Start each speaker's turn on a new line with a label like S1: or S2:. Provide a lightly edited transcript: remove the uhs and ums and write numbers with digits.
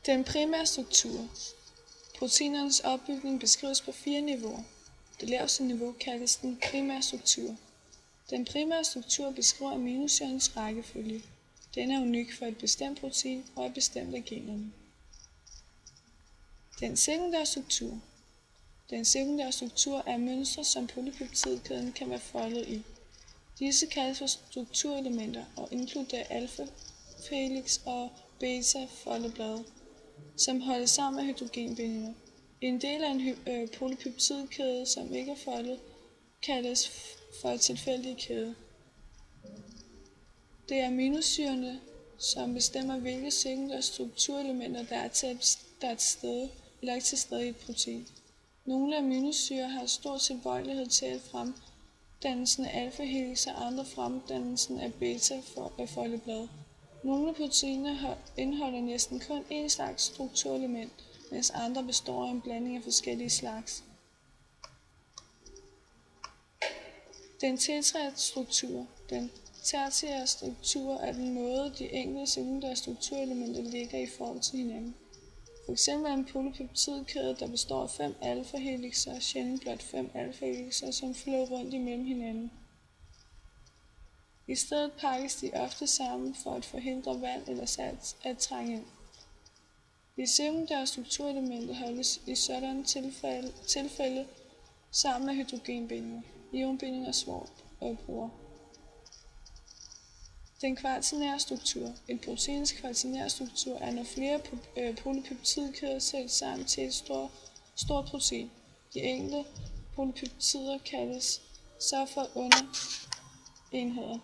S1: Den primære struktur. Proteinernes opbygning beskrives på 4 niveauer. Det laveste niveau kaldes den primære struktur. Den primære struktur beskriver aminosyrernes rækkefølge. Den er unik for et bestemt protein og er bestemt af generne. Den sekundære struktur. Den sekundære struktur er mønstre, som polypeptidkæden kan være foldet i. Disse kaldes for strukturelementer og inkluderer alfa-helix og beta-foldeblade, som holdes sammen af hydrogenbindinger. En del af en polypeptidkæde, som ikke er foldet, kaldes for et tilfældig kæde. Det er aminosyrerne, som bestemmer, hvilke sekundære strukturelementer, der er til stede i et protein. Nogle aminosyrer har stor tilbøjelighed til at fremdannelsen af alfa-helix og andre fremdannelsen af beta-foldeblade. Nogle proteiner indeholder næsten kun én slags strukturelement, mens andre består af en blanding af forskellige slags. Den tertiære struktur. Den tertiære struktur er den måde, de enkelte sekundære strukturelementer ligger i forhold til hinanden. For eksempel er en polypeptidkæde, der består af 5 alfa-helixer, sjældent blot 5 alfa-helixer, som flyder rundt imellem hinanden. I stedet pakkes de ofte sammen for at forhindre vand eller salt at trænge ind. De sekundære strukturelementer holdes i sådanne tilfælde sammen med hydrogenbindinger, ionbindinger og svovlbroer. Den kvaternære struktur. En proteins kvaternære struktur er, når flere polypeptidkæder sættes sammen til et stort protein. De enkelte polypeptider kaldes så for underenheder.